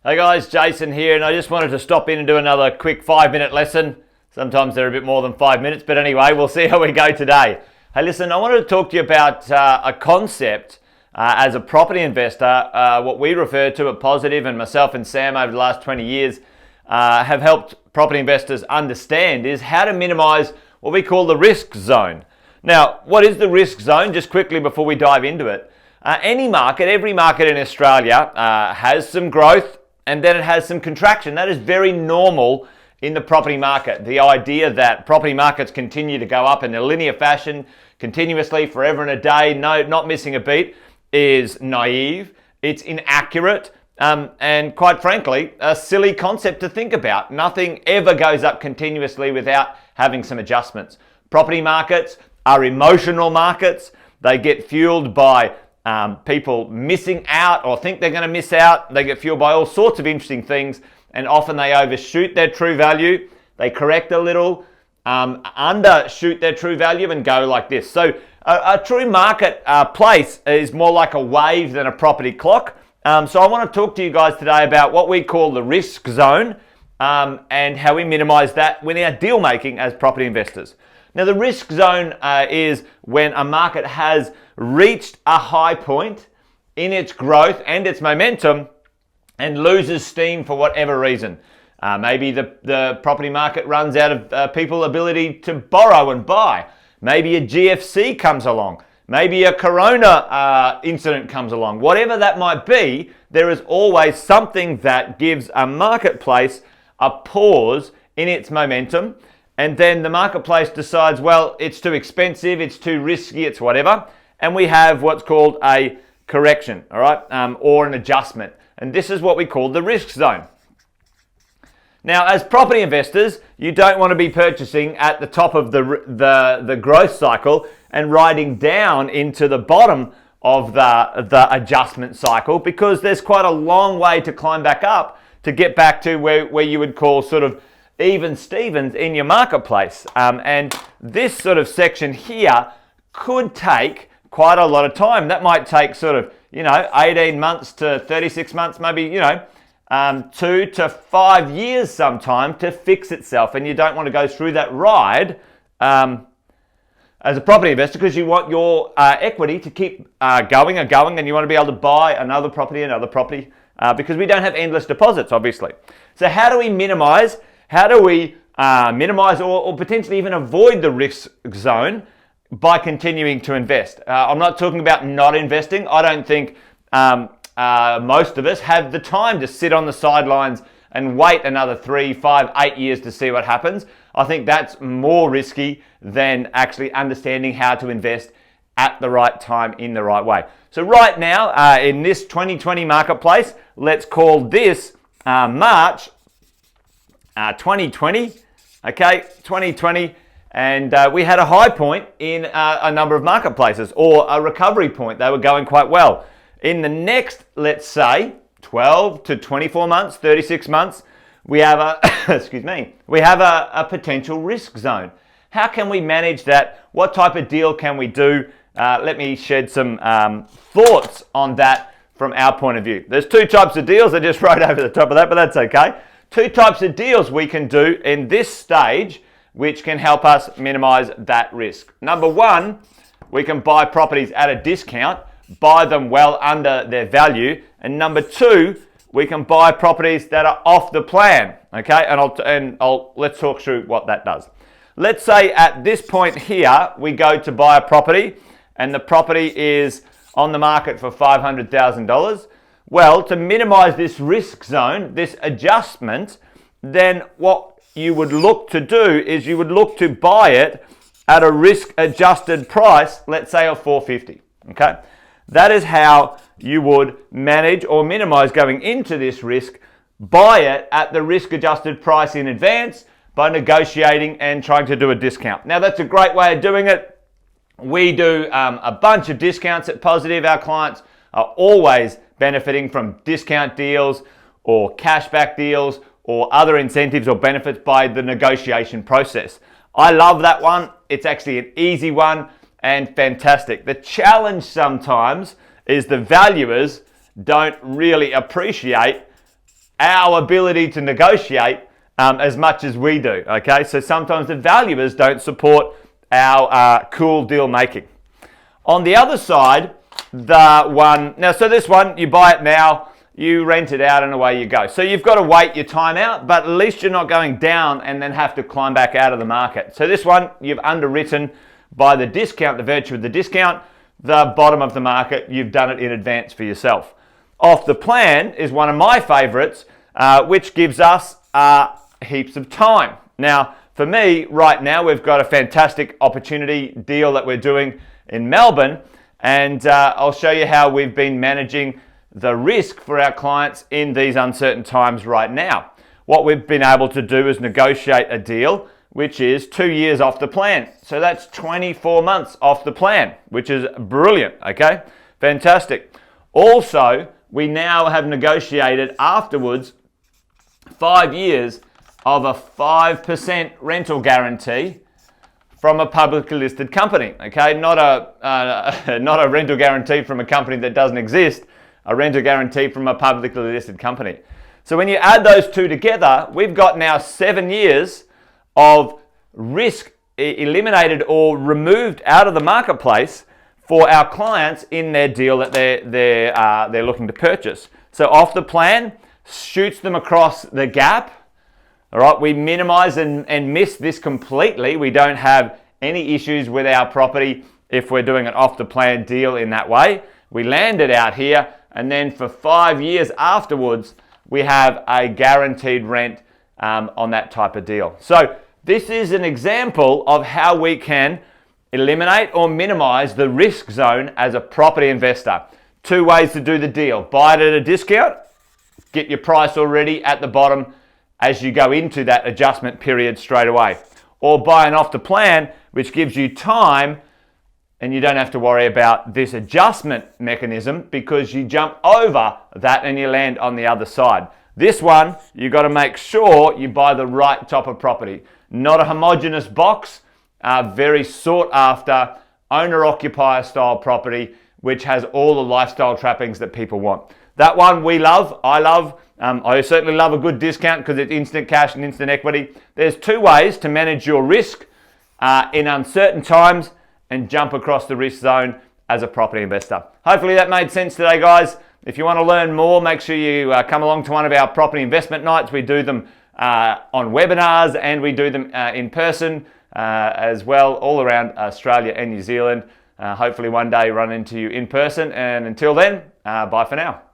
Hey guys, Jason here, and I just wanted to stop in and do another quick 5-minute lesson. Sometimes they're a bit more than 5 minutes, but anyway, we'll see how we go today. Hey, listen, I wanted to talk to you about a concept as a property investor, what we refer to at Positive, and myself and Sam over the last 20 years have helped property investors understand is how to minimize what we call the risk zone. Now, what is the risk zone? Just quickly before we dive into it. Any market, every market in Australia has some growth and then it has some contraction. That is very normal in the property market. The idea that property markets continue to go up in a linear fashion, continuously, forever and a day, not missing a beat, is naive, it's inaccurate, and quite frankly, a silly concept to think about. Nothing ever goes up continuously without having some adjustments. Property markets are emotional markets. They get fueled by people missing out or think they're going to miss out. They get fueled by all sorts of interesting things, and often they overshoot their true value. They correct a little, undershoot their true value, and go like this. So a true market place is more like a wave than a property clock. So I want to talk to you guys today about what we call the risk zone and how we minimize that when our deal making as property investors. Now, the risk zone is when a market has reached a high point in its growth and its momentum and loses steam for whatever reason. Maybe the property market runs out of people's ability to borrow and buy. Maybe a GFC comes along. Maybe a corona incident comes along. Whatever that might be, there is always something that gives a marketplace a pause in its momentum. And then the marketplace decides, well, it's too expensive, it's too risky, it's whatever. And we have what's called a correction, all right, or an adjustment. And this is what we call the risk zone. Now, as property investors, you don't want to be purchasing at the top of the growth cycle and riding down into the bottom of the adjustment cycle, because there's quite a long way to climb back up to get back to where you would call sort of even Stevens in your marketplace. And this sort of section here could take quite a lot of time. That might take sort of, 18 months to 36 months, maybe, 2 to 5 years sometime to fix itself. And you don't want to go through that ride as a property investor, because you want your equity to keep going and going, and you want to be able to buy another property, because we don't have endless deposits, obviously. So how do we minimize? How do we minimize or potentially even avoid the risk zone by continuing to invest? I'm not talking about not investing. I don't think most of us have the time to sit on the sidelines and wait another 3, 5, 8 years to see what happens. I think that's more risky than actually understanding how to invest at the right time in the right way. So right now, in this 2020 marketplace, let's call this March 2020, okay, 2020, and we had a high point in a number of marketplaces, or a recovery point. They were going quite well. In the next, let's say, 12 to 24 months, 36 months, we have a potential risk zone. How can we manage that? What type of deal can we do? Let me shed some thoughts on that from our point of view. There's two types of deals. I just wrote over the top of that, but that's okay. Two types of deals we can do in this stage, which can help us minimize that risk. Number one, we can buy properties at a discount, buy them well under their value. And number two, we can buy properties that are off the plan. Okay, and let's talk through what that does. Let's say at this point here, we go to buy a property, and the property is on the market for $500,000. Well, to minimize this risk zone, this adjustment, then what you would look to do is you would look to buy it at a risk-adjusted price, let's say of $450. Okay, that is how you would manage or minimize going into this risk. Buy it at the risk-adjusted price in advance by negotiating and trying to do a discount. Now, that's a great way of doing it. We do a bunch of discounts at Positive. Our clients are always benefiting from discount deals or cashback deals or other incentives or benefits by the negotiation process. I love that one. It's actually an easy one and fantastic. The challenge sometimes is the valuers don't really appreciate our ability to negotiate as much as we do, okay? So sometimes the valuers don't support our cool deal making. On the other side, so this one, you buy it now, you rent it out and away you go. So you've got to wait your time out, but at least you're not going down and then have to climb back out of the market. So this one, you've underwritten by the discount, the virtue of the discount, the bottom of the market, you've done it in advance for yourself. Off the plan is one of my favorites, which gives us heaps of time. Now, for me, right now, we've got a fantastic opportunity deal that we're doing in Melbourne, and I'll show you how we've been managing the risk for our clients in these uncertain times right now. What we've been able to do is negotiate a deal which is 2 years off the plan. So that's 24 months off the plan, which is brilliant, okay? Fantastic. Also, we now have negotiated afterwards 5 years of a 5% rental guarantee from a publicly listed company, okay? Not a rental guarantee from a company that doesn't exist, a rental guarantee from a publicly listed company. So when you add those two together, we've got now 7 years of risk eliminated or removed out of the marketplace for our clients in their deal that they're looking to purchase. So off the plan shoots them across the gap. All right, we minimize and miss this completely. We don't have any issues with our property if we're doing an off the plan deal in that way. We land it out here, and then for 5 years afterwards, we have a guaranteed rent on that type of deal. So this is an example of how we can eliminate or minimize the risk zone as a property investor. 2 ways to do the deal. Buy it at a discount, get your price already at the bottom as you go into that adjustment period straight away. Or buy an off the plan, which gives you time and you don't have to worry about this adjustment mechanism because you jump over that and you land on the other side. This one, you got to make sure you buy the right type of property. Not a homogeneous box, very sought after owner-occupier style property, which has all the lifestyle trappings that people want. That one we love, I love. I certainly love a good discount because it's instant cash and instant equity. There's 2 ways to manage your risk in uncertain times and jump across the risk zone as a property investor. Hopefully that made sense today, guys. If you want to learn more, make sure you come along to one of our property investment nights. We do them on webinars and we do them in person as well, all around Australia and New Zealand. Hopefully one day run into you in person. And until then, bye for now.